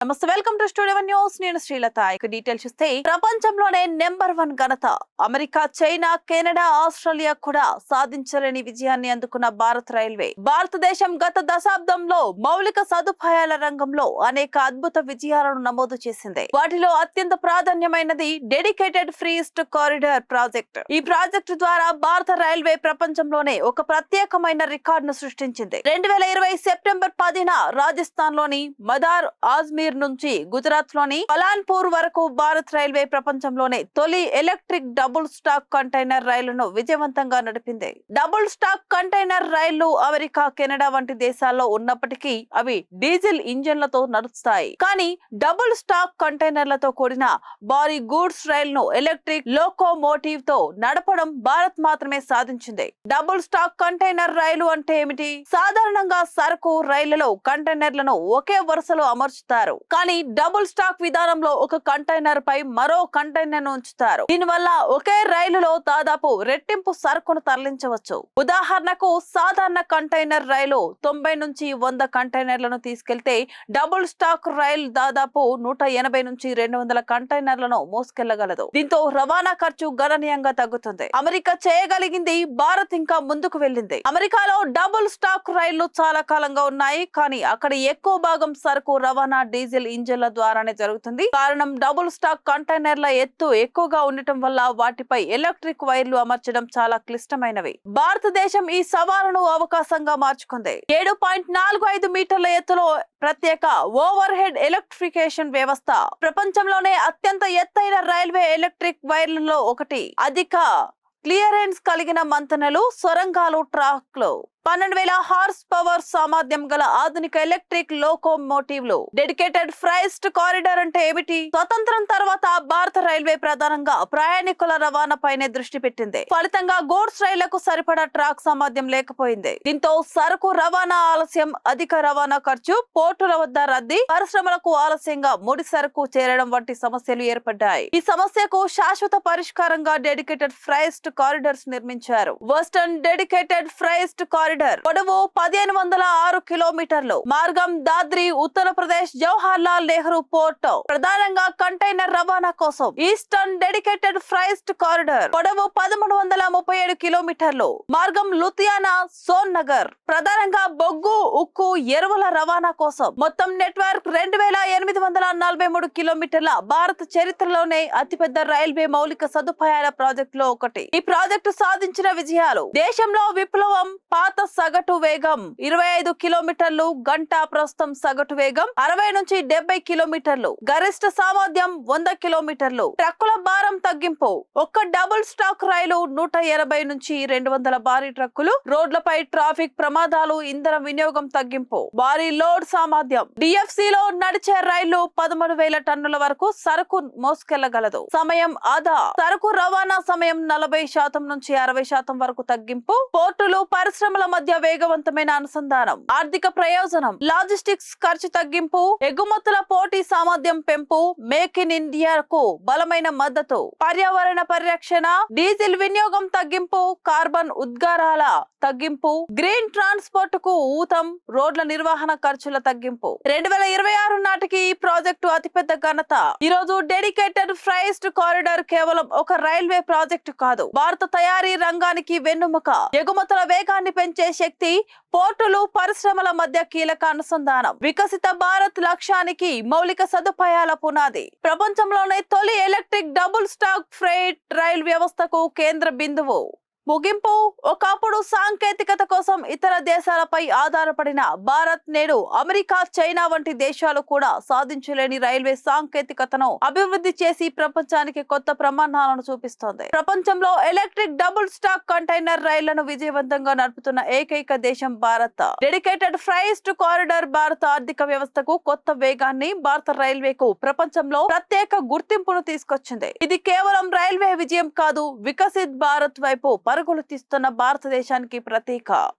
నమస్తే, welcome to studio one news. నేను శ్రీలత. ఇక డీటెయిల్స్ చూస్తే ప్రపంచంలోనే నెంబర్ 1 ఘనత అమెరికా, చైనా, కెనడా, ఆస్ట్రేలియా కూడా సాధించలేని విజయాన్ని అందుకున్న భారత రైల్వే. భారతదేశం గత దశాబ్దంలో మౌలిక సదుపాయాల రంగంలో అనేక అద్భుత విజయాలను నమోదు చేసింది. వాటిలో అత్యంత ప్రాధాన్యమైనది dedicated freight east corridor project. ఈ ప్రాజెక్టు ద్వారా భారత రైల్వే ప్రపంచంలోనే ఒక ప్రత్యేకమైన రికార్డును సృష్టించింది. 2020 సెప్టెంబర్ 10న రాజస్థాన్ లోని మదార్ ఆజ్మీర్ నుంచి గుజరాత్ లోని పలాన్పూర్ వరకు భారత్ రైల్వే ప్రపంచంలోనే తొలి ఎలక్ట్రిక్ డబుల్ స్టాక్ కంటైనర్ రైలును విజయవంతంగా నడిపింది. డబుల్ స్టాక్ కంటైనర్ రైళ్లు అమెరికా, కెనడా వంటి దేశాల్లో ఉన్నప్పటికీ అవి డీజిల్ ఇంజన్లతో నడుస్తాయి. కానీ డబుల్ స్టాక్ కంటైనర్లతో కూడిన భారీ గూడ్స్ రైలును ఎలక్ట్రిక్ లోకోమోటివ్ తో నడపడం భారత్ మాత్రమే సాధించింది. డబుల్ స్టాక్ కంటైనర్ రైలు అంటే ఏమిటి? సాధారణంగా సరుకు రైళ్లలో కంటైనర్లను ఒకే వరుసలో అమర్చుతారు. కానీ డబుల్ స్టాక్ విధానంలో ఒక కంటైనర్ పై మరో కంటైనర్ ను ఉంచుతారు. దీనివల్ల ఒకే రైలులో దాదాపు రెట్టింపు సరుకును తరలించవచ్చు. ఉదాహరణకు సాధారణ కంటైనర్ రైలు 90 నుంచి 100 కంటైనర్లను తీసుకెళ్తే డబుల్ స్టాక్ రైలు దాదాపు 180 నుంచి 200 కంటైనర్లను మోసుకెళ్లగలదు. దీంతో రవాణా ఖర్చు గణనీయంగా తగ్గుతుంది. అమెరికా చేయగలిగింది, భారత్ ఇంకా ముందుకు వెళ్ళింది. అమెరికాలో డబుల్ స్టాక్ రైళ్లు చాలా కాలంగా ఉన్నాయి. కానీ అక్కడ ఎక్కువ భాగం సరుకు రవాణా డీజిల్ ఇంజన్ల ద్వారానే జరుగుతుంది. కారణం డబుల్ స్టాక్ కంటైనర్ల ఎత్తు ఎక్కువగా ఉండటం వల్ల వాటిపై ఎలక్ట్రిక్ వైర్లు అమర్చడం చాలా క్లిష్టమైనవి. భారతదేశం ఈ సవాలును అవకాశంగా మార్చుకుంది. 7.45 మీటర్ల ఎత్తులో ప్రత్యేక ఓవర్ హెడ్ ఎలక్ట్రిఫికేషన్ వ్యవస్థ ప్రపంచంలోనే అత్యంత ఎత్తైన రైల్వే ఎలక్ట్రిక్ వైర్లలో ఒకటి. అధిక క్లియరెన్స్ కలిగిన మంతెనలు, సొరంగాలు, ట్రాక్లు, 12,000 హార్స్ పవర్ సామర్థ్యం గల ఆధునిక ఎలక్ట్రిక్ లోకోమోటివ్లు. డెడికేటెడ్ ఫ్రైస్ట్ కారిడార్ అంటే ఏమిటి? స్వతంత్రం తర్వాత భారత రైల్వే ప్రధానంగా ప్రయాణికుల రవాణాపైనే దృష్టి పెట్టింది. ఫలితంగా గూడ్స్ రైళ్లకు సరిపడా ట్రాక్ సామర్థ్యం లేకపోయింది. దీంతో సరుకు రవాణా ఆలస్యం, అధిక రవాణా ఖర్చు, పోర్టుల వద్ద రద్దీ, పరిశ్రమలకు ఆలస్యంగా ముడి సరుకు చేరడం వంటి సమస్యలు ఏర్పడ్డాయి. ఈ సమస్యకు శాశ్వత పరిష్కారంగా డెడికేటెడ్ ఫ్రైస్ట్ కారిడార్స్ నిర్మించారు. వెస్టర్న్ డెడికేటెడ్ ఫ్రైస్ట్ కారిడార్ పొడవు 1506 కిలోమీటర్లు. మార్గం దాద్రి, ఉత్తరప్రదేశ్ జవహర్ లాల్ నెహ్రూ పోర్ట్. ప్రధానంగా కంటైనర్ రవాణా కోసం. ఈస్టర్న్ డెడికేటెడ్ ఫ్రైస్ట్ కారిడార్ పొడవు 1337 కిలోమీటర్లు. మార్గం లుధియానా, సోన్ నగర్. ప్రధానంగా బొగ్గు, ఉక్కు, ఎరువుల రవాణా కోసం. మొత్తం నెట్వర్క్ 2843 కిలోమీటర్ల. భారత చరిత్రలోనే అతిపెద్ద రైల్వే మౌలిక సదుపాయాల ప్రాజెక్టులో ఒకటి. ఈ ప్రాజెక్టు సాధించిన విజయాలు: దేశంలో విప్లవం. పాత సగటు వేగం 25 కిలోమీటర్లు గంట, ప్రస్తుతం సగటు వేగం 60 నుంచి 70 కిలోమీటర్లు. గరిష్ట సామర్థ్యం 100 కిలోమీటర్లు. ట్రక్కుల భారం తగ్గింపు. ఒక్క డబుల్ స్టాక్ రైలు 180 నుంచి 200 భారీ ట్రక్కులు. రోడ్లపై ట్రాఫిక్ ప్రమాదాలు, ఇంధన వినియోగం తగ్గింపు. భారీ లోడ్ సామర్థ్యం. డిఎఫ్సిలో నడిచే రైళ్లు 13,000 టన్నుల వరకు సరుకు మోసుకెళ్లగలదు. సమయం ఆదా. సరుకు రవాణా సమయం 40% నుంచి 60% వరకు తగ్గింపు. పోర్టులు, పరిశ్రమల మధ్య వేగవంతమైన అనుసంధానం. ఆర్థిక ప్రయోజనం: లాజిస్టిక్స్ ఖర్చు తగ్గింపు, ఎగుమతుల పోటీ సామర్థ్యం పెంపు, మేక్ ఇన్ ఇండియాకు బలమైన మద్దతు. పర్యావరణ పరిరక్షణ, డీజిల్ వినియోగం తగ్గింపు, కార్బన్ ఉద్గారాల తగ్గింపు, గ్రీన్ ట్రాన్స్పోర్ట్ కు ఊతం, రోడ్ల నిర్వహణ ఖర్చుల తగ్గింపు. 2026 నాటికి ఈ ప్రాజెక్టు అతిపెద్ద ఘనత. ఈ రోజు డెడికేటెడ్ ఫ్రైస్ట్ కారిడార్ కేవలం ఒక రైల్వే ప్రాజెక్టు కాదు, భారత తయారీ రంగానికి వెన్నుముక. ఎగుమతుల వేగాన్ని పెంచే శక్తి, పోర్టులు, పరిశ్రమల మధ్య కీలక అనుసంధానం. వికసిత భారత్ లక్ష్యానికి మౌలిక సదుపాయాల పునాది. ప్రపంచంలోనే తొలి electric double stack freight rail వ్యవస్థకు కేంద్ర బిందువు. ముగింపు: ఒకప్పుడు సాంకేతికత కోసం ఇతర దేశాలపై ఆధారపడిన భారత్ నేడు అమెరికా, చైనా వంటి దేశాలు కూడా సాధించలేని రైల్వే సాంకేతికతను అభివృద్ధి చేసి ప్రపంచానికి కొత్త ప్రమాణాలను చూపిస్తోంది. ప్రపంచంలో ఎలక్ట్రిక్ డబుల్ స్టాక్ కంటైనర్ రైళ్లను విజయవంతంగా నడుపుతున్న ఏకైక దేశం భారత్. డెడికేటెడ్ ఫ్రైస్ట్ కారిడార్ భారత ఆర్థిక వ్యవస్థకు కొత్త వేగాన్ని, భారత రైల్వేకు ప్రపంచంలో ప్రత్యేక గుర్తింపును తీసుకొచ్చింది. ఇది కేవలం రైల్వే విజయం కాదు, వికసిత్ భారత్ వైపు పరుగులు తీస్తున్న భారతదేశానికి ప్రతీక.